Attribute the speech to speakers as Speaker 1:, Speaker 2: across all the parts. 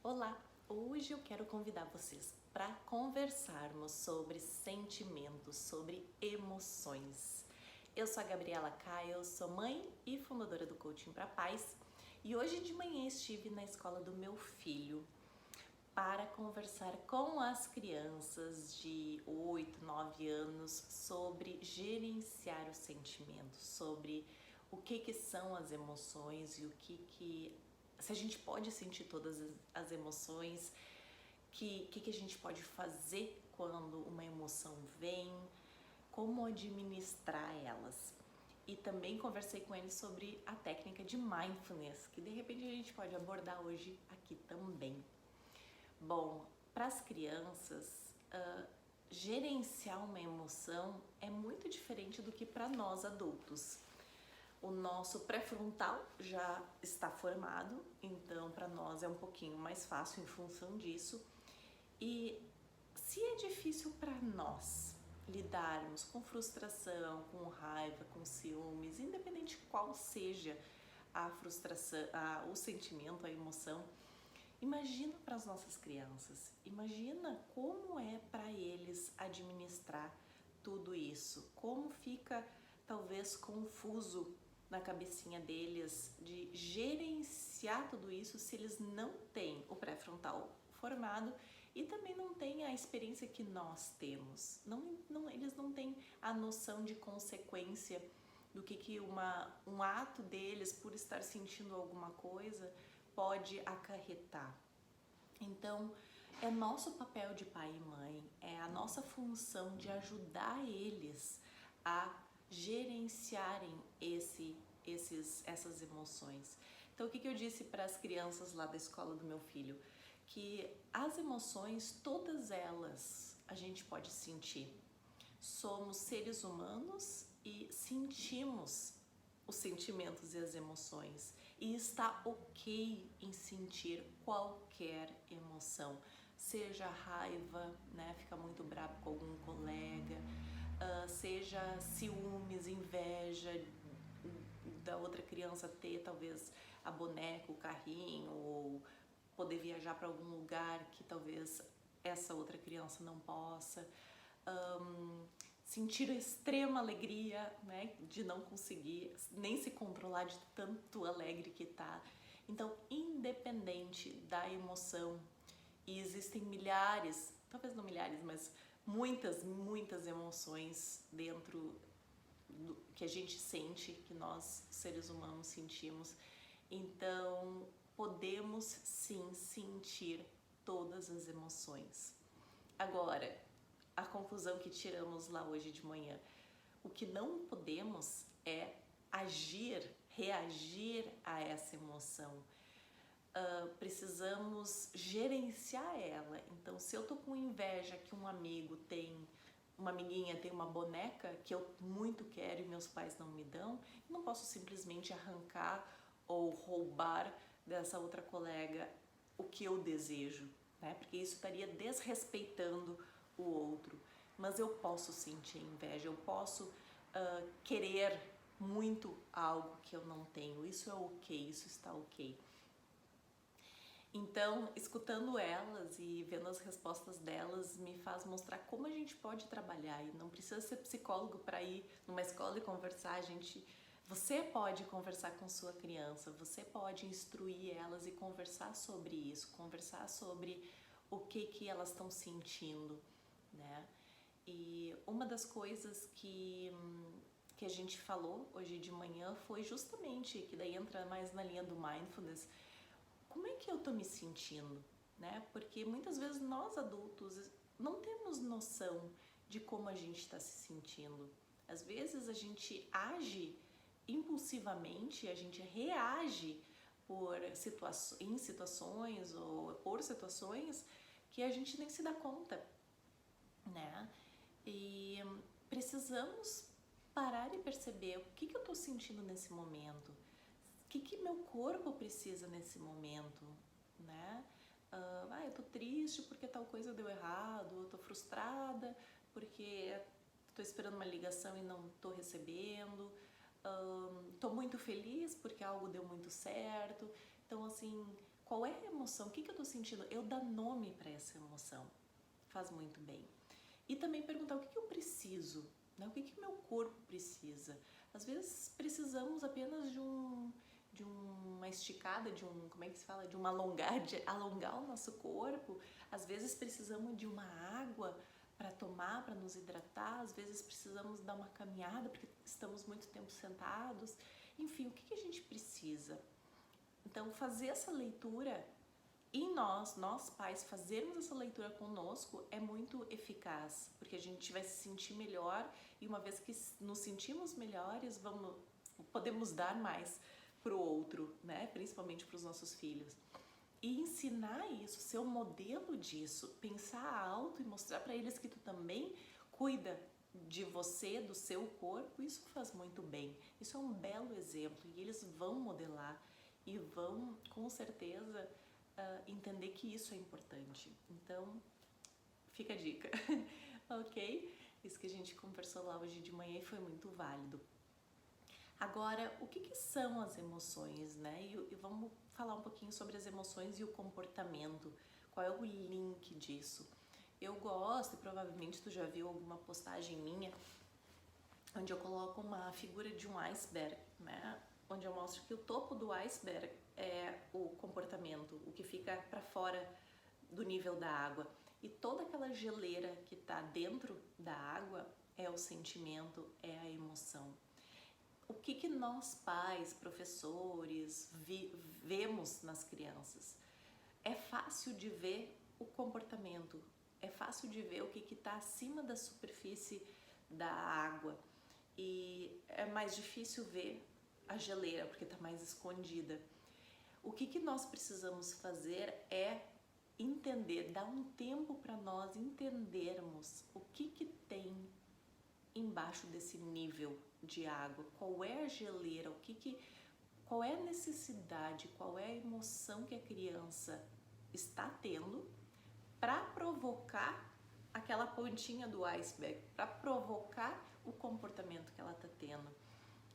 Speaker 1: Olá! Hoje eu quero convidar vocês para conversarmos sobre sentimentos, sobre emoções. Eu sou a Gabriela Caio, sou mãe e fundadora do Coaching para Paz e hoje de manhã estive na escola do meu filho para conversar com as crianças de 8, 9 anos sobre gerenciar os sentimentos, sobre o que são as emoções e o que se a gente pode sentir todas as emoções, que a gente pode fazer quando uma emoção vem, como administrar elas. E também conversei com ele sobre a técnica de mindfulness, que de repente a gente pode abordar hoje aqui também. Bom, para as crianças, gerenciar uma emoção é muito diferente do que para nós adultos. O nosso pré-frontal já está formado, então para nós é um pouquinho mais fácil em função disso. E se é difícil para nós lidarmos com frustração, com raiva, com ciúmes, independente qual seja a frustração, o sentimento, a emoção, imagina para as nossas crianças, imagina como é para eles administrar tudo isso, como fica talvez confuso na cabecinha deles de gerenciar tudo isso se eles não têm o pré-frontal formado e também não têm a experiência que nós temos. Eles não têm a noção de consequência do que um ato deles por estar sentindo alguma coisa pode acarretar. Então, é nosso papel de pai e mãe, é a nossa função de ajudar eles a gerenciarem essas emoções. Então, o que eu disse para as crianças lá da escola do meu filho? Que as emoções, todas elas, a gente pode sentir. Somos seres humanos e sentimos os sentimentos e as emoções. E está ok em sentir qualquer emoção. Seja raiva, né? Ficar muito bravo com algum colega, seja ciúmes, inveja da outra criança ter talvez a boneca, o carrinho, ou poder viajar para algum lugar que talvez essa outra criança não possa. Sentir a extrema alegria, né, de não conseguir nem se controlar de tanto alegre que tá. Então, independente da emoção, e existem milhares, talvez não milhares, mas muitas emoções dentro do que a gente sente, que nós seres humanos sentimos. Então, podemos sim sentir todas as emoções. Agora, a conclusão que tiramos lá hoje de manhã, o que não podemos é reagir a essa emoção. Precisamos gerenciar ela. Então, se eu tô com inveja que um amigo tem, uma amiguinha tem uma boneca que eu muito quero e meus pais não me dão, eu não posso simplesmente arrancar ou roubar dessa outra colega o que eu desejo, né? Porque isso estaria desrespeitando o outro. Mas eu posso sentir inveja, eu posso querer muito algo que eu não tenho. Isso é ok, isso está ok. Então, escutando elas e vendo as respostas delas me faz mostrar como a gente pode trabalhar, e não precisa ser psicólogo para ir numa escola e conversar. Você pode conversar com sua criança, você pode instruir elas e conversar sobre isso, conversar sobre o que elas estão sentindo, né? E uma das coisas que a gente falou hoje de manhã foi justamente, que daí entra mais na linha do mindfulness, como é que eu tô me sentindo, né? Porque muitas vezes nós adultos não temos noção de como a gente está se sentindo. Às vezes a gente age impulsivamente, a gente reage em situações ou por situações que a gente nem se dá conta, né? E precisamos parar e perceber o que eu tô sentindo nesse momento. O que meu corpo precisa nesse momento, né? Eu tô triste porque tal coisa deu errado, eu tô frustrada porque tô esperando uma ligação e não tô recebendo, tô muito feliz porque algo deu muito certo. Então, assim, qual é a emoção, o que eu tô sentindo, eu dar nome para essa emoção, faz muito bem. E também perguntar o que eu preciso, né? O que meu corpo precisa. Às vezes precisamos apenas de uma esticada, como é que se fala? De uma alongar, de alongar o nosso corpo. Às vezes precisamos de uma água para tomar, para nos hidratar. Às vezes precisamos dar uma caminhada porque estamos muito tempo sentados. Enfim, o que a gente precisa? Então, fazer essa leitura e nós pais, fazermos essa leitura conosco é muito eficaz, porque a gente vai se sentir melhor e uma vez que nos sentimos melhores, podemos dar mais para o outro, né? Principalmente para os nossos filhos. E ensinar isso, ser um modelo disso, pensar alto e mostrar para eles que tu também cuida de você, do seu corpo, isso faz muito bem. Isso é um belo exemplo e eles vão modelar e vão, com certeza, entender que isso é importante. Então, fica a dica, ok? Isso que a gente conversou lá hoje de manhã e foi muito válido. Agora, o que são as emoções, né? E vamos falar um pouquinho sobre as emoções e o comportamento. Qual é o link disso? Eu gosto, e provavelmente tu já viu alguma postagem minha, onde eu coloco uma figura de um iceberg, né? Onde eu mostro que o topo do iceberg é o comportamento, o que fica para fora do nível da água. E toda aquela geleira que está dentro da água é o sentimento, é a emoção. O que nós pais, professores, vemos nas crianças? É fácil de ver o comportamento, é fácil de ver o que está acima da superfície da água e é mais difícil ver a geleira porque está mais escondida. O que nós precisamos fazer é entender, dar um tempo para nós entendermos o que tem embaixo desse nível de água, qual é a geleira, qual é a necessidade, qual é a emoção que a criança está tendo para provocar aquela pontinha do iceberg, para provocar o comportamento que ela está tendo.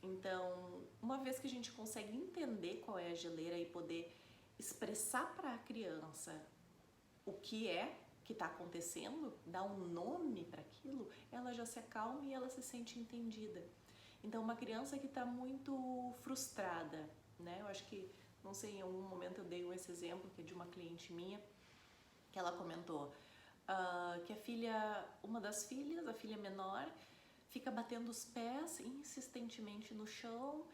Speaker 1: Então, uma vez que a gente consegue entender qual é a geleira e poder expressar para a criança o que está acontecendo, dar um nome para aquilo, ela já se acalma e ela se sente entendida. Então, uma criança que está muito frustrada, né? Eu acho que, não sei, em algum momento eu dei esse exemplo, que é de uma cliente minha, que ela comentou que uma das filhas, a filha menor, fica batendo os pés insistentemente no chão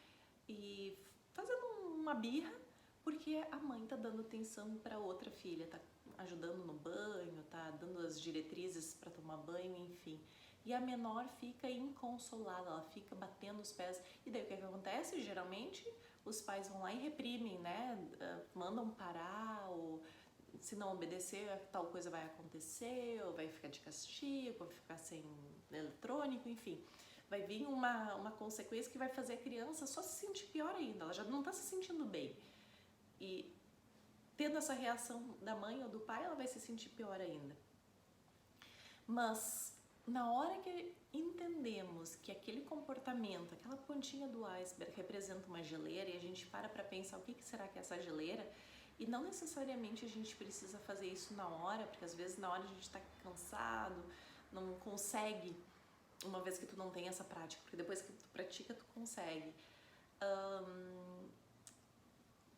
Speaker 1: e fazendo uma birra, porque a mãe tá dando atenção para outra filha, tá ajudando no banho, tá dando as diretrizes para tomar banho, enfim. E a menor fica inconsolada, ela fica batendo os pés. E daí o que acontece? Geralmente os pais vão lá e reprimem, né? Mandam parar, ou se não obedecer, tal coisa vai acontecer, ou vai ficar de castigo, vai ficar sem eletrônico, enfim. Vai vir uma consequência que vai fazer a criança só se sentir pior ainda, ela já não está se sentindo bem. E tendo essa reação da mãe ou do pai, ela vai se sentir pior ainda. Mas na hora que entendemos que aquele comportamento, aquela pontinha do iceberg representa uma geleira e a gente para pensar o que será que é essa geleira, e não necessariamente a gente precisa fazer isso na hora, porque às vezes na hora a gente está cansado, não consegue, uma vez que tu não tem essa prática, porque depois que tu pratica tu consegue.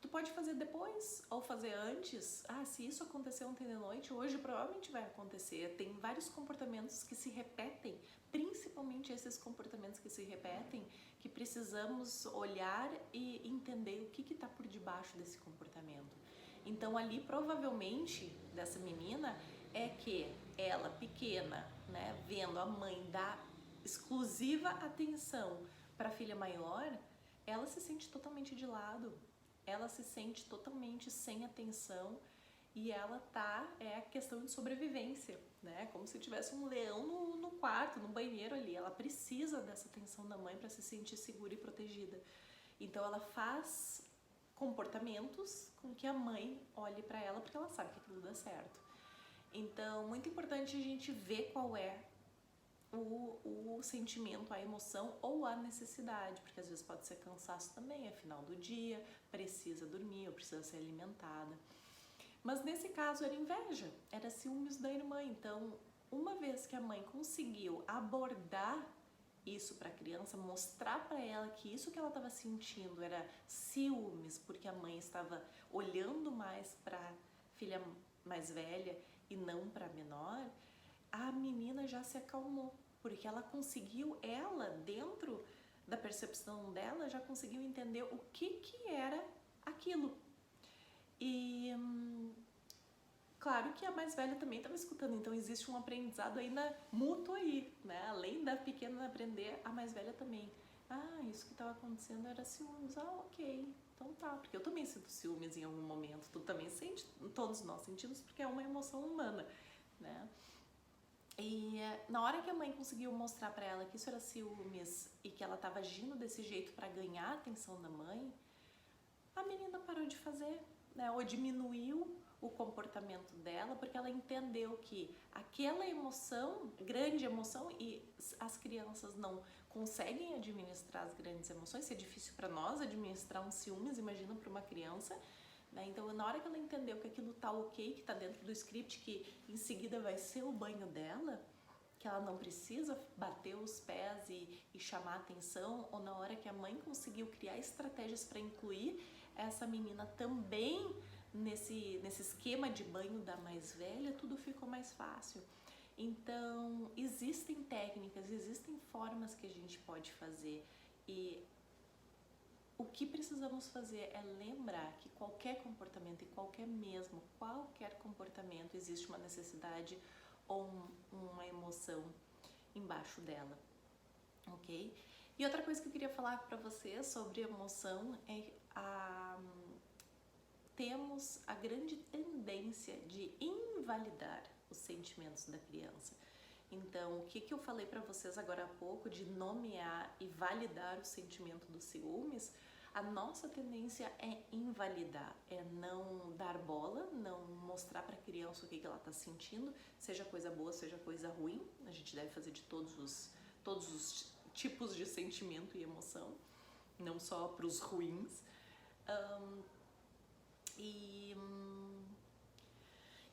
Speaker 1: Tu pode fazer depois ou fazer antes. Se isso aconteceu ontem de noite, hoje provavelmente vai acontecer. Tem vários comportamentos que se repetem, principalmente esses comportamentos que se repetem, que precisamos olhar e entender o que está por debaixo desse comportamento. Então ali provavelmente dessa menina é que ela pequena, né, vendo a mãe dar exclusiva atenção para a filha maior, ela se sente totalmente de lado. Ela se sente totalmente sem atenção e ela é a questão de sobrevivência, né? Como se tivesse um leão no quarto, no banheiro ali. Ela precisa dessa atenção da mãe para se sentir segura e protegida. Então ela faz comportamentos com que a mãe olhe para ela porque ela sabe que aquilo dá certo. Então, muito importante a gente ver qual é o sentimento, a emoção ou a necessidade, porque às vezes pode ser cansaço também, é final do dia, precisa dormir ou precisa ser alimentada. Mas nesse caso era inveja, era ciúmes da irmã. Então, uma vez que a mãe conseguiu abordar isso para a criança, mostrar para ela que isso que ela estava sentindo era ciúmes, porque a mãe estava olhando mais para a filha mais velha e não para a menor, a menina já se acalmou, porque ela conseguiu, ela dentro da percepção dela, já conseguiu entender o que era aquilo. E claro que a mais velha também estava escutando, então existe um aprendizado ainda mútuo aí, né? Além da pequena aprender, a mais velha também. Ah, isso que estava acontecendo era ciúmes. Ah, ok, então tá. Porque eu também sinto ciúmes em algum momento, tu também sente, todos nós sentimos, porque é uma emoção humana, né? E na hora que a mãe conseguiu mostrar para ela que isso era ciúmes e que ela estava agindo desse jeito para ganhar a atenção da mãe, a menina parou de fazer, né? Ou diminuiu o comportamento dela, porque ela entendeu que aquela emoção, grande emoção, e as crianças não conseguem administrar as grandes emoções, se é difícil para nós administrar um ciúmes, imagina para uma criança, né? Então, na hora que ela entendeu que aquilo tá ok, que tá dentro do script, que em seguida vai ser o banho dela, que ela não precisa bater os pés e chamar atenção, ou na hora que a mãe conseguiu criar estratégias para incluir essa menina também nesse esquema de banho da mais velha, tudo ficou mais fácil. Então, existem técnicas, existem formas que a gente pode fazer, e o que precisamos fazer é lembrar que qualquer comportamento, e qualquer comportamento, existe uma necessidade ou uma emoção embaixo dela, ok? E outra coisa que eu queria falar para vocês sobre emoção é temos a grande tendência de invalidar os sentimentos da criança. Então, o que eu falei para vocês agora há pouco de nomear e validar o sentimento dos ciúmes, a nossa tendência é invalidar, é não dar bola, não mostrar para a criança o que ela está sentindo, seja coisa boa, seja coisa ruim. A gente deve fazer de todos os tipos de sentimento e emoção, não só para os ruins.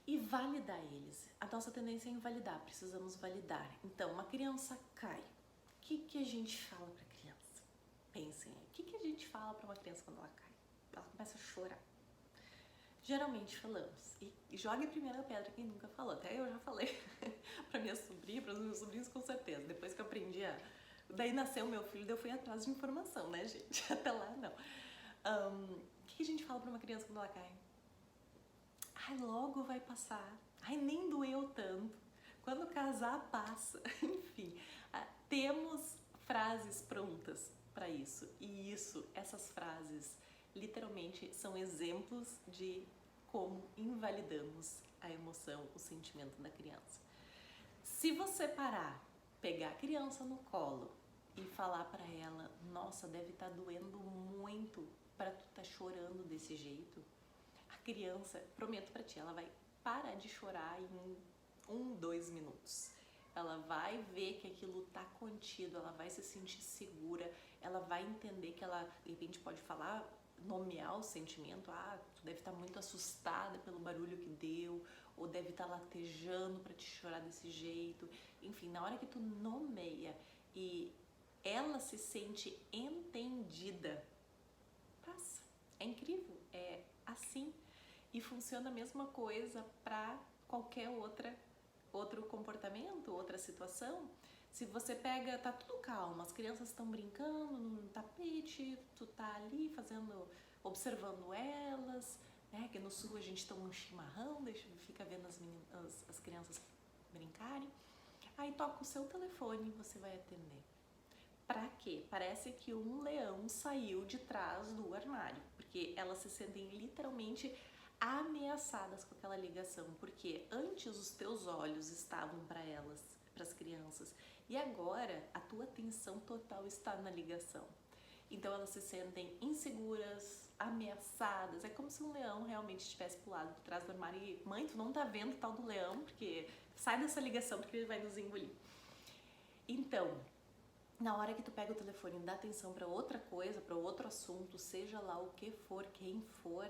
Speaker 1: E validar eles. A nossa tendência é invalidar, precisamos validar. Então, uma criança cai. O que a gente fala para a criança? Pensem aí. O que a gente fala para uma criança quando ela cai? Ela começa a chorar. Geralmente falamos. E jogue a primeira pedra quem nunca falou. Até eu já falei para minha sobrinha, para os meus sobrinhos com certeza. Depois que eu aprendi Daí nasceu meu filho, daí eu fui atrás de informação, né, gente? Até lá, não. O que a gente fala para uma criança quando ela cai? Ai, logo vai passar. Ai, nem doeu tanto. Quando casar, passa. Enfim, temos frases prontas para isso. E essas frases, literalmente, são exemplos de como invalidamos a emoção, o sentimento da criança. Se você pegar a criança no colo e falar para ela, nossa, deve estar doendo muito para tu estar chorando desse jeito, criança, prometo pra ti, ela vai parar de chorar em 2 minutos. Ela vai ver que aquilo tá contido, ela vai se sentir segura, ela vai entender que ela, de repente, pode falar, nomear o sentimento. Ah, tu deve estar muito assustada pelo barulho que deu, ou deve estar latejando pra te chorar desse jeito. Enfim, na hora que tu nomeia e ela se sente entendida, passa. É incrível, é assim. E funciona a mesma coisa para qualquer outro comportamento, outra situação. Se você pega, tá tudo calmo, as crianças estão brincando no tapete, tu tá ali observando elas, né? Aqui no sul a gente toma um chimarrão, fica vendo as crianças brincarem. Aí toca o seu telefone e você vai atender. Pra quê? Parece que um leão saiu de trás do armário, porque elas se sentem literalmente ameaçadas com aquela ligação, porque antes os teus olhos estavam para elas, para as crianças, e agora a tua atenção total está na ligação. Então elas se sentem inseguras, ameaçadas. É como se um leão realmente estivesse pulado por trás do armário e, mãe, tu não tá vendo o tal do leão, porque sai dessa ligação porque ele vai nos engolir. Então, na hora que tu pega o telefone e dá atenção para outra coisa, para outro assunto, seja lá o que for, quem for,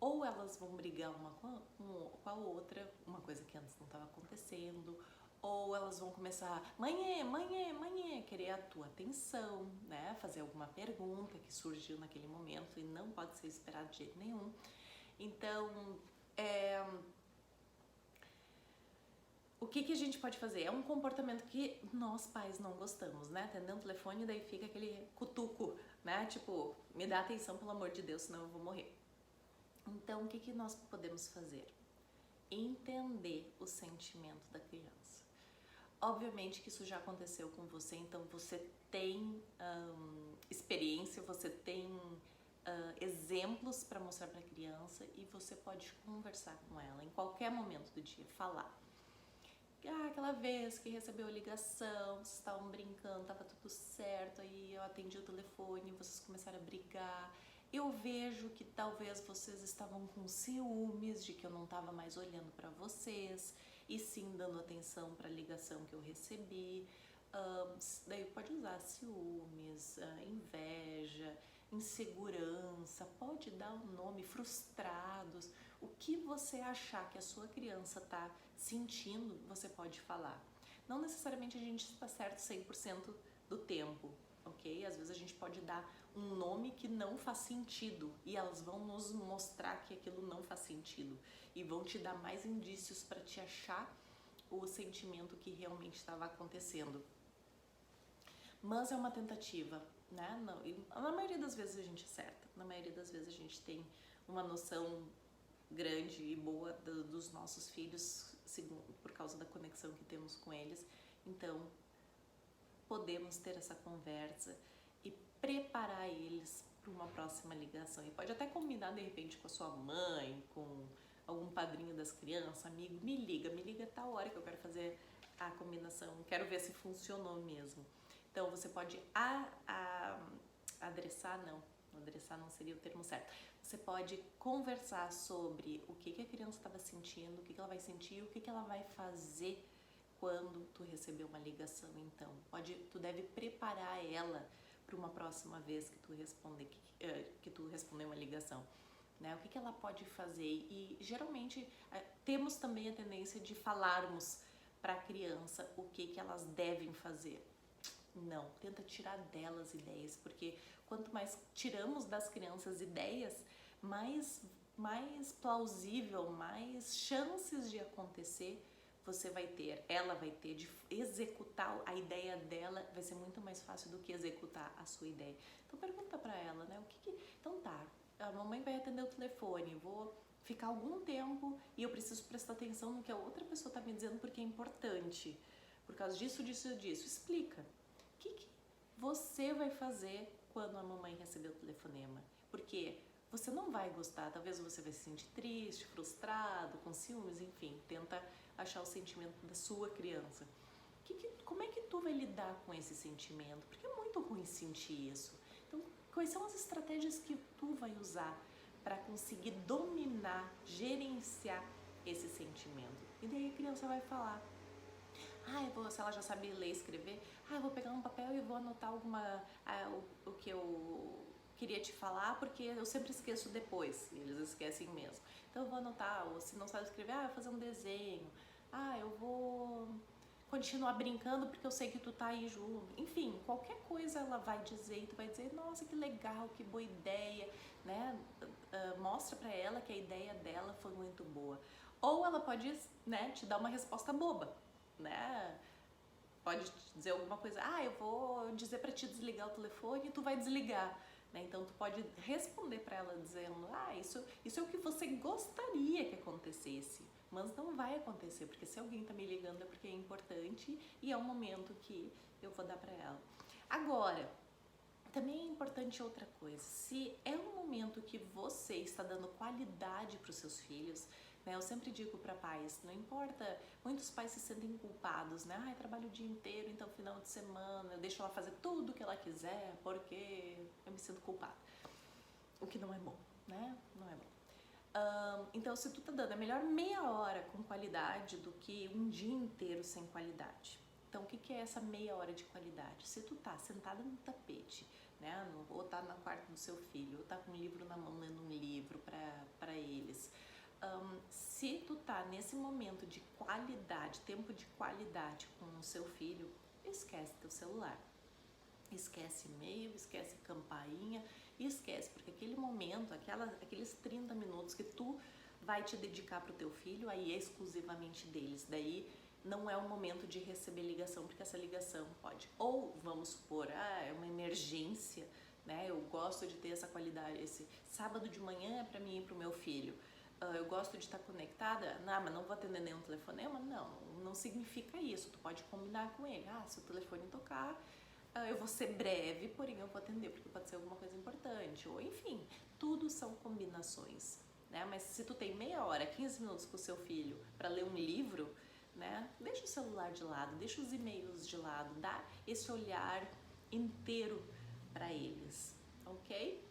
Speaker 1: ou elas vão brigar uma com a outra, uma coisa que antes não estava acontecendo, ou elas vão começar, mãe, querer a tua atenção, né? Fazer alguma pergunta que surgiu naquele momento e não pode ser esperado de jeito nenhum. Então, o que a gente pode fazer? É um comportamento que nós pais não gostamos, né? Atendendo o telefone, daí fica aquele cutuco, né? Tipo, me dá atenção, pelo amor de Deus, senão eu vou morrer. Então, o que nós podemos fazer? Entender o sentimento da criança. Obviamente que isso já aconteceu com você, então você tem experiência, você tem exemplos para mostrar para a criança e você pode conversar com ela em qualquer momento do dia, falar. Aquela vez que recebeu a ligação, vocês estavam brincando, estava tudo certo, aí eu atendi o telefone, vocês começaram a brigar. Eu vejo que talvez vocês estavam com ciúmes de que eu não estava mais olhando para vocês e sim dando atenção para a ligação que eu recebi. Daí pode usar ciúmes, inveja, insegurança, pode dar um nome, frustrados. O que você achar que a sua criança está sentindo, você pode falar. Não necessariamente a gente está certo 100% do tempo, ok? Às vezes a gente pode dar um nome que não faz sentido e elas vão nos mostrar que aquilo não faz sentido e vão te dar mais indícios para te achar o sentimento que realmente estava acontecendo. Mas é uma tentativa, né? Não, e na maioria das vezes a gente acerta, na maioria das vezes a gente tem uma noção grande e boa dos nossos filhos, por causa da conexão que temos com eles. Então, podemos ter essa conversa e preparar eles para uma próxima ligação. E pode até combinar de repente com a sua mãe, com algum padrinho das crianças, amigo, me liga tal hora que eu quero fazer a combinação, quero ver se funcionou mesmo. Então, você pode adressar não seria o termo certo. Você pode conversar sobre o que a criança estava sentindo, o que ela vai sentir, o que ela vai fazer quando tu receber uma ligação. Então, tu deve preparar ela para uma próxima vez que tu responder uma ligação, né? O que ela pode fazer? E geralmente temos também a tendência de falarmos para a criança o que elas devem fazer. Não, tenta tirar delas ideias, porque quanto mais tiramos das crianças ideias, mais plausível, mais chances de acontecer ela vai ter de executar a ideia dela, vai ser muito mais fácil do que executar a sua ideia. Então pergunta pra ela, né, então tá, a mamãe vai atender o telefone, vou ficar algum tempo e eu preciso prestar atenção no que a outra pessoa tá me dizendo porque é importante, por causa disso, explica. O que você vai fazer quando a mamãe receber o telefonema? Porque você não vai gostar, talvez você vai se sentir triste, frustrado, com ciúmes, enfim, tenta achar o sentimento da sua criança. Como é que tu vai lidar com esse sentimento? Porque é muito ruim sentir isso. Então, quais são as estratégias que tu vai usar para conseguir dominar, gerenciar esse sentimento? E daí a criança vai falar, se ela já sabe ler e escrever, eu vou pegar um papel e vou anotar o que eu queria te falar, porque eu sempre esqueço depois, e eles esquecem mesmo. Então eu vou anotar, ou se não sabe escrever, eu vou fazer um desenho, eu vou continuar brincando porque eu sei que tu tá aí junto. Enfim, qualquer coisa ela vai dizer e tu vai dizer, nossa, que legal, que boa ideia, né? Mostra pra ela que a ideia dela foi muito boa. Ou ela pode, né, te dar uma resposta boba, né? Pode dizer alguma coisa, eu vou dizer pra ti desligar o telefone e tu vai desligar, né? Então tu pode responder pra ela dizendo, isso é o que você gostaria que acontecesse, mas não vai acontecer, porque se alguém tá me ligando é porque é importante e é um momento que eu vou dar pra ela. Agora, também é importante outra coisa, se é um momento que você está dando qualidade para os seus filhos, né? Eu sempre digo para pais, não importa, muitos pais se sentem culpados, né? Trabalho o dia inteiro, então final de semana eu deixo ela fazer tudo o que ela quiser porque eu me sinto culpada. O que não é bom, né? Não é bom. Então, se tu tá dando, é melhor meia hora com qualidade do que um dia inteiro sem qualidade. Então, o que é essa meia hora de qualidade? Se tu tá sentada no tapete, né, ou tá no quarto do seu filho, ou tá com um livro na mão, lendo um livro para eles, se tu tá nesse momento de qualidade, tempo de qualidade com o seu filho, esquece teu celular. Esquece e-mail, esquece campainha, esquece, porque aquele momento, aqueles 30 minutos que tu vai te dedicar pro teu filho, aí é exclusivamente deles. Daí não é o momento de receber ligação, porque essa ligação pode, ou vamos supor, é uma emergência, né? Eu gosto de ter essa qualidade, esse sábado de manhã é para mim e pro meu filho. Eu gosto de estar conectada, mas não vou atender nenhum telefonema. Não significa isso. Tu pode combinar com ele. Se o telefone tocar, eu vou ser breve, porém eu vou atender, porque pode ser alguma coisa importante. Ou enfim, tudo são combinações, né? Mas se tu tem meia hora, 15 minutos com o seu filho para ler um livro, né? Deixa o celular de lado, deixa os e-mails de lado, dá esse olhar inteiro para eles, ok?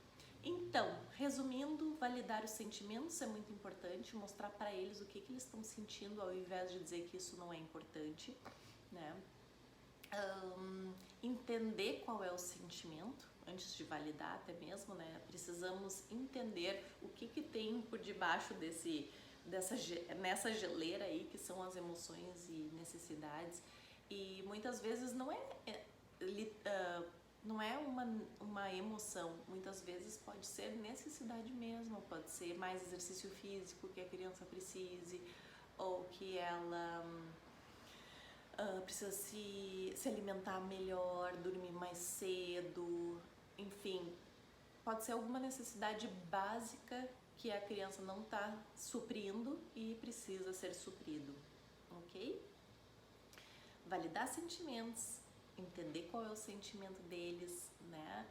Speaker 1: Então, resumindo, validar os sentimentos é muito importante, mostrar para eles o que eles estão sentindo ao invés de dizer que isso não é importante, né? Entender qual é o sentimento antes de validar até mesmo, né? Precisamos entender o que tem por debaixo nessa geleira aí que são as emoções e necessidades, e muitas vezes não é uma emoção, muitas vezes pode ser necessidade mesmo, pode ser mais exercício físico que a criança precise, ou que ela precisa se alimentar melhor, dormir mais cedo, enfim, pode ser alguma necessidade básica que a criança não está suprindo e precisa ser suprido, ok? Validar sentimentos, entender qual é o sentimento deles, né?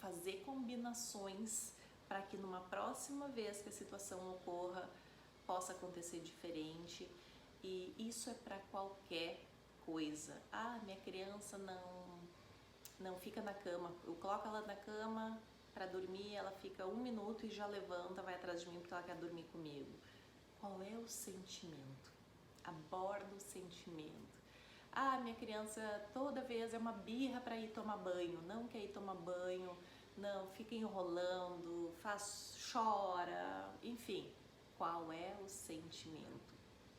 Speaker 1: Fazer combinações para que numa próxima vez que a situação ocorra possa acontecer diferente, e isso é para qualquer coisa. Minha criança não fica na cama, eu coloco ela na cama para dormir, ela fica 1 minuto e já levanta, vai atrás de mim porque ela quer dormir comigo. Qual é o sentimento? Aborda o sentimento. Minha criança toda vez é uma birra para ir tomar banho, não quer ir tomar banho, não, fica enrolando, chora, enfim. Qual é o sentimento?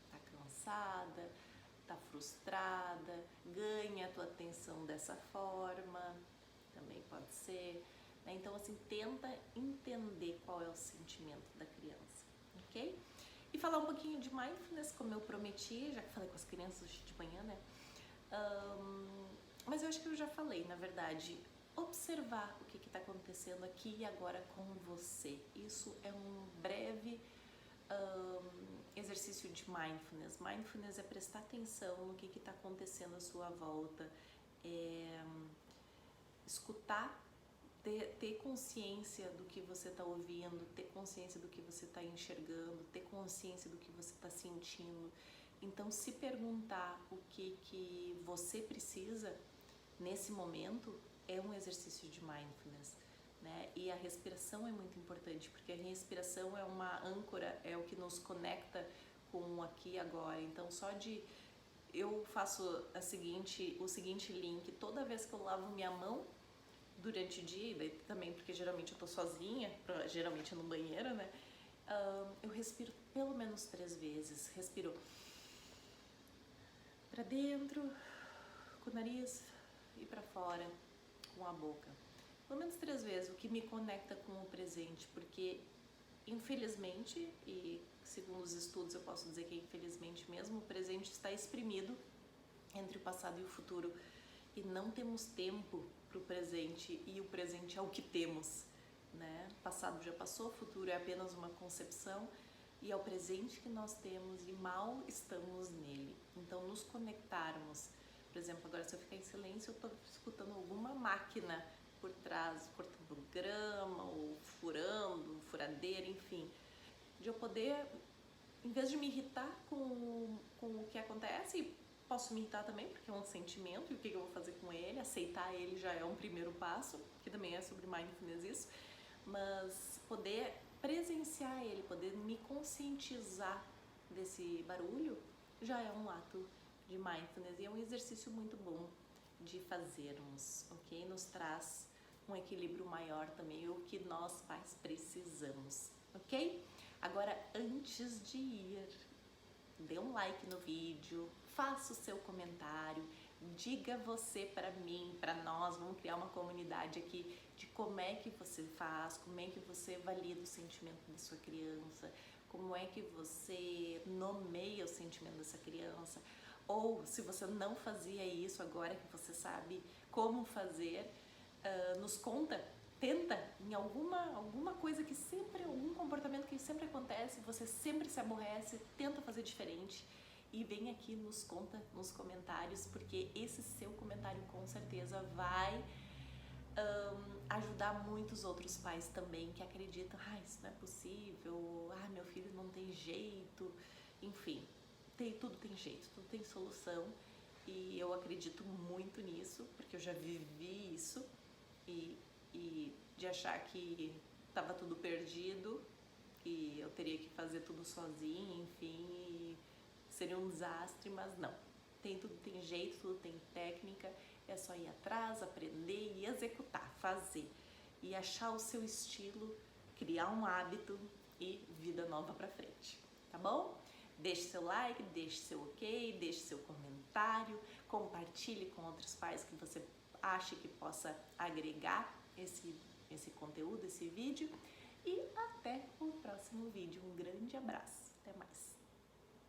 Speaker 1: Tá cansada? Tá frustrada? Ganha a tua atenção dessa forma? Também pode ser. Então, assim, tenta entender qual é o sentimento da criança, ok? E falar um pouquinho de mindfulness, como eu prometi, já que falei com as crianças de manhã, né? Mas eu acho que eu já falei, na verdade, observar o que está acontecendo aqui e agora com você. Isso é um breve exercício de mindfulness. Mindfulness é prestar atenção no que está acontecendo à sua volta, escutar, ter consciência do que você está ouvindo, ter consciência do que você está enxergando, ter consciência do que você está sentindo. Então, se perguntar o que você precisa nesse momento é um exercício de mindfulness, né? E a respiração é muito importante, porque a respiração é uma âncora, é o que nos conecta com o aqui e agora. Então, eu faço o seguinte link: toda vez que eu lavo minha mão durante o dia, e daí também porque geralmente eu tô sozinha, geralmente no banheiro, né? Eu respiro pelo menos 3 vezes. Respiro para dentro, com o nariz, e para fora, com a boca. Pelo menos 3 vezes, o que me conecta com o presente, porque infelizmente, e segundo os estudos eu posso dizer que infelizmente mesmo, o presente está exprimido entre o passado e o futuro, e não temos tempo para o presente, e o presente é o que temos, né? O passado já passou, o futuro é apenas uma concepção, e é o presente que nós temos e mal estamos nele. Então, nos conectarmos, por exemplo, agora se eu ficar em silêncio, eu estou escutando alguma máquina por trás, cortando grama ou furando, furadeira, enfim, de eu poder, em vez de me irritar com o que acontece, posso me irritar também, porque é um sentimento, e o que eu vou fazer com ele, aceitar ele já é um primeiro passo, que também é sobre mindfulness isso, mas poder presenciar ele, poder me conscientizar desse barulho, já é um ato de mindfulness e é um exercício muito bom de fazermos, ok? Nos traz um equilíbrio maior também, o que nós pais precisamos, ok? Agora, antes de ir, dê um like no vídeo, faça o seu comentário, diga você para mim, para nós, vamos criar uma comunidade aqui de como é que você faz, como é que você valida o sentimento da sua criança, como é que você nomeia o sentimento dessa criança, ou se você não fazia isso agora que você sabe como fazer, nos conta, tenta em alguma coisa que sempre, algum comportamento que sempre acontece, você sempre se aborrece, tenta fazer diferente e vem aqui nos conta nos comentários, porque esse seu comentário com certeza vai ajudar muitos outros pais também que acreditam, isso não é possível, meu filho não tem jeito, enfim, tudo tem jeito, tudo tem solução e eu acredito muito nisso, porque eu já vivi isso e de achar que estava tudo perdido e eu teria que fazer tudo sozinha, enfim, e seria um desastre, mas não. Tudo tem jeito, tudo tem técnica, é só ir atrás, aprender e executar, fazer. E achar o seu estilo, criar um hábito e vida nova pra frente, tá bom? Deixe seu like, deixe seu ok, deixe seu comentário, compartilhe com outros pais que você acha que possa agregar esse conteúdo, esse vídeo. E até o próximo vídeo. Um grande abraço. Até mais.